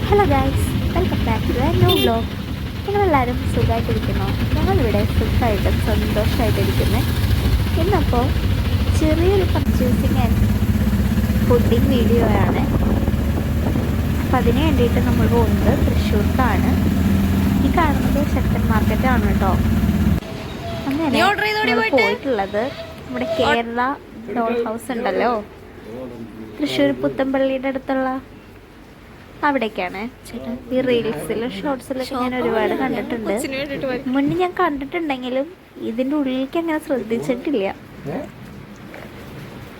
Hello guys, welcome back to new vlog. നിങ്ങളെല്ലാവരും സുഖമായിട്ടിരിക്കുന്നു. ഞങ്ങളിവിടെ സുഖമായിട്ടും സന്തോഷമായിട്ടിരിക്കുന്നു. ഇന്നപ്പോൾ ചെറിയൊരു പർച്ചേസിങ് ആൻഡ് ഫുഡിങ് വീഡിയോ ആണ്. അപ്പം അതിന് വേണ്ടിയിട്ട് നമ്മൾ പോകുന്നത് തൃശ്ശൂർക്കാണ്. ഈ കാണുന്നത് ശക്തൻ മാർക്കറ്റാണ് കേട്ടോ. അങ്ങനെ നമ്മൾ പോയിട്ടുള്ളത് നമ്മുടെ കേരള ഡോൾ ഹൗസ് ഉണ്ടല്ലോ, തൃശ്ശൂർ പുത്തമ്പള്ളിയുടെ അടുത്തുള്ള അവിടേക്കാണ്. ഈ റീൽസിലും ഷോർട്സിലൊക്കെ ഞാൻ ഒരുപാട് കണ്ടിട്ടുണ്ട്. മുന്നേ ഞാൻ കണ്ടിട്ടുണ്ടെങ്കിലും ഇതിൻ്റെ ഉള്ളിലേക്ക് അങ്ങനെ ശ്രദ്ധിച്ചിട്ടില്ല.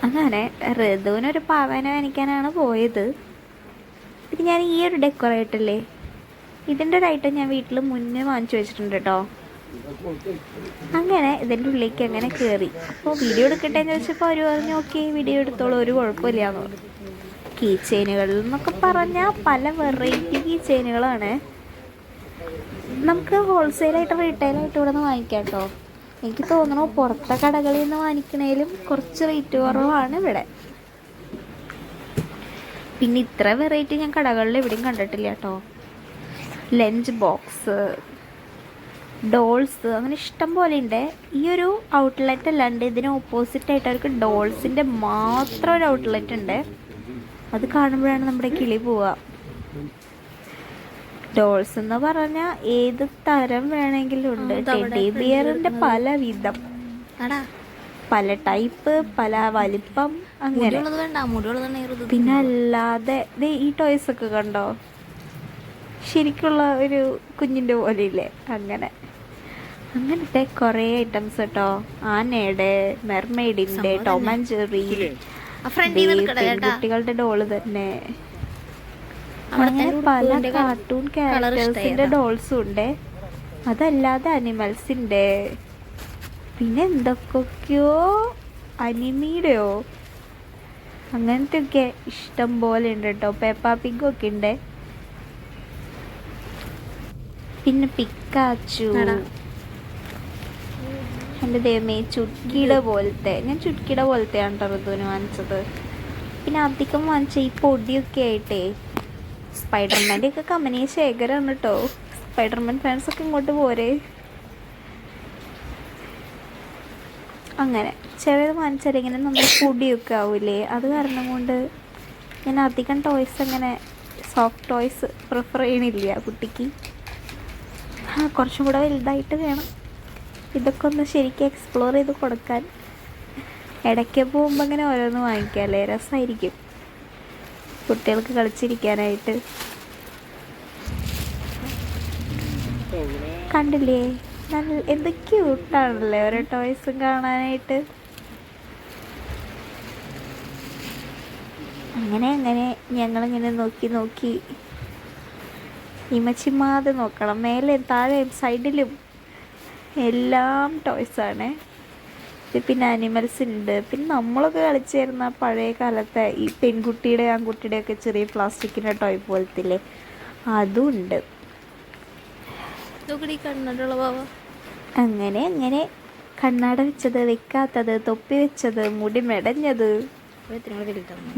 അങ്ങനെ ഋതുവിനൊരു പാവന വാങ്ങിക്കാനാണ് പോയത്. പിന്നെ ഞാൻ ഈ ഒരു ഡെക്കറേറ്റല്ലേ, ഇതിൻ്റെ ഒരു ഐറ്റം ഞാൻ വീട്ടിൽ മുന്നേ വാങ്ങിച്ചു വെച്ചിട്ടുണ്ട് കേട്ടോ. അങ്ങനെ ഇതിൻ്റെ ഉള്ളിലേക്ക് അങ്ങനെ കയറി. അപ്പോൾ വീഡിയോ എടുക്കട്ടെ എന്ന് ചോദിച്ചപ്പോൾ അവർ പറഞ്ഞു ഓക്കെ വീഡിയോ എടുത്തോളൂ, ഒരു കുഴപ്പമില്ലാന്ന് പറഞ്ഞു. കീ ചെയിനുകളിൽ എന്നൊക്കെ പറഞ്ഞാൽ പല വെറൈറ്റി കീ ചെയിനുകളാണ്. നമുക്ക് ഹോൾസെയിലായിട്ട് റീറ്റെയിലായിട്ട് ഇവിടെ നിന്ന് വാങ്ങിക്കാം കേട്ടോ. എനിക്ക് തോന്നുന്നു പുറത്തെ കടകളിൽ നിന്ന് വാങ്ങിക്കണേലും കുറച്ച് റേറ്റ് കുറവാണ് ഇവിടെ. പിന്നെ ഇത്ര വെറൈറ്റി ഞാൻ കടകളിൽ എവിടെയും കണ്ടിട്ടില്ല കേട്ടോ. ലഞ്ച് ബോക്സ്, ഡോൾസ്, അങ്ങനെ ഇഷ്ടം പോലെ ഉണ്ട്. ഈ ഒരു ഔട്ട്ലെറ്റ് അല്ലാണ്ട് ഇതിന് ഓപ്പോസിറ്റായിട്ട് അവർക്ക് ഡോൾസിൻ്റെ മാത്രം ഒരു ഔട്ട്ലെറ്റ് ഉണ്ട്. അത് കാണുമ്പോഴാണ് നമ്മുടെ കിളി പോവുക. ഡോൾസ് എന്ന് പറഞ്ഞാൽ ഏത് തരം വേണമെങ്കിലും ഉണ്ട്. ടെഡി ബിയറിന്റെ പല വിധം, പല ടൈപ്പ്, പല വലിപ്പം, അങ്ങനെ. പിന്നെ അല്ലാതെ ഈ ടോയ്സ് ഒക്കെ കണ്ടോ, ശരിക്കുള്ള ഒരു കുഞ്ഞിൻ്റെ പോലെ ഇല്ലേ, അങ്ങനത്തെ കുറേ ഐറ്റംസ് കേട്ടോ. ആനയുടെ, മെർമെയ്ഡിൻ്റെ, ടോം ആൻഡ് ജെറി, കുട്ടികളുടെ ഡോള് തന്നെ, അങ്ങനെ പല കാർട്ടൂൺ ക്യാരക്ടേഴ്സിന്റെ ഡോൾസും ഉണ്ട്. അതല്ലാതെ അനിമൽസിന്റെ, പിന്നെ എന്തൊക്കെയോ അനിമയുടെയോ അങ്ങനത്തെ ഒക്കെ ഇഷ്ടം പോലെ ഉണ്ട് കേട്ടോ. പേപ്പ പിഗ് ഒക്കെ ഉണ്ട്. പിന്നെ പിക്കാച്ചു, എൻ്റെ ദൈവമേ, ചുട്കിയുടെ പോലത്തെ, ഞാൻ ചുട്കിയുടെ പോലത്തെയാണ് കേട്ടോ ഋതുവിന് വാങ്ങിച്ചത്. പിന്നെ അധികം വാങ്ങിച്ച ഈ പൊടിയൊക്കെ ആയിട്ടേ സ്പൈഡർമാൻ്റെ ഒക്കെ കമ്പനി ശേഖരമാണ് കേട്ടോ. സ്പൈഡർമാൻ ഫാൻസൊക്കെ ഇങ്ങോട്ട് പോരെ. അങ്ങനെ ചെറിയത് വാങ്ങിച്ചാൽ ഇങ്ങനെ നമ്മൾ പൊടിയൊക്കെ ആവൂലേ, അത് കാരണം കൊണ്ട് ഞാൻ അധികം ടോയ്സ് അങ്ങനെ സോഫ്റ്റ് ടോയ്സ് പ്രിഫർ ചെയ്യണില്ല കുട്ടിക്ക്. കുറച്ചും കൂടെ വലുതായിട്ട് വേണം ഇതൊക്കെ ഒന്ന് ശരിക്കും എക്സ്പ്ലോർ ചെയ്ത് കൊടുക്കാൻ. ഇടയ്ക്ക് പോകുമ്പോൾ അങ്ങനെ ഓരോന്ന് വാങ്ങിക്കാമല്ലേ, രസമായിരിക്കും കുട്ടികൾക്ക് കളിച്ചിരിക്കാനായിട്ട്. കണ്ടില്ലേ, നല്ല എന്ത് ക്യൂട്ടാണല്ലേ ഓരോ ടോയ്സും കാണാനായിട്ട്. അങ്ങനെ ഞങ്ങളിങ്ങനെ നോക്കി ഇമച്ചിമാതെ നോക്കണം. മേലെ താഴെയും സൈഡിലും എല്ലാം ടോയ്സാണ്. പിന്നെ ആനിമൽസ് ഉണ്ട്. പിന്നെ നമ്മളൊക്കെ കളിച്ചിരുന്ന പഴയ കാലത്തെ ഈ പെൺകുട്ടിയുടെ ആൺകുട്ടിയുടെ ഒക്കെ ചെറിയ പ്ലാസ്റ്റിക്കിൻ്റെ ടോയ് പോലത്തില്ലേ, അതും ഉണ്ട്. അങ്ങനെ കണ്ണാട വെച്ചത്, വെക്കാത്തത്, തൊപ്പി വെച്ചത്, മുടി മെടഞ്ഞത്,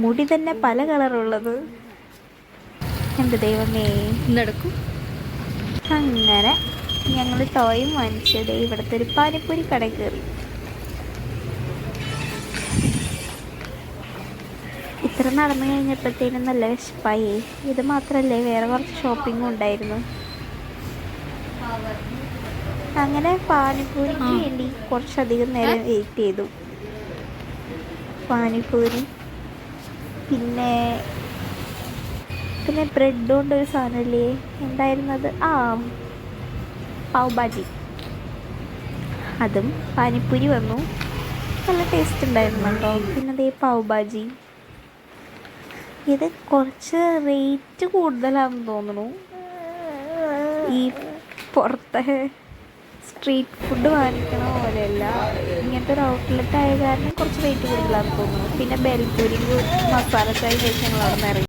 മുടി തന്നെ പല കളറുള്ളത്, എൻ്റെ ദൈവമേ നടക്കും. അങ്ങനെ ഞങ്ങൾ ടോയും വാങ്ങിച്ചത് ഇവിടുത്തെ ഒരു പാനിപ്പൂരി കട കയറി. ഇത്ര നടന്നു കഴിഞ്ഞപ്പോഴത്തേനും നല്ല വിശപ്പായി. ഇത് മാത്രമല്ലേ, വേറെ കുറച്ച് ഷോപ്പിങ്ങും ഉണ്ടായിരുന്നു. അങ്ങനെ പാനിപ്പൂരിക്ക് വേണ്ടി കുറച്ചധികം നേരം വെയിറ്റ് ചെയ്തു. പാനിപ്പൂരി, പിന്നെ ബ്രെഡ് കൊണ്ടൊരു സാധനമില്ലേ, എന്തായിരുന്നത്, പാവ് ഭാജി, അതും പാനിപ്പൂരി വന്നു. നല്ല ടേസ്റ്റ് ഉണ്ടായിരുന്നു കേട്ടോ. പിന്നെ അതേ പാവ് ഭാജി, ഇത് കുറച്ച് റേറ്റ് കൂടുതലാണെന്ന് തോന്നുന്നു. ഈ പുറത്തെ സ്ട്രീറ്റ് ഫുഡ് വാങ്ങിക്കണ പോലെയല്ല, ഇങ്ങനത്തെ ഒരു ഔട്ട്ലെറ്റ് ആയ കാരണം കുറച്ച് റേറ്റ് കൂടുതലാണെന്ന് തോന്നുന്നു. പിന്നെ ബേൽപൂരി മസാല ചായ കഴിച്ച് ഞങ്ങൾ അവിടെ നിന്ന് ഇറങ്ങി.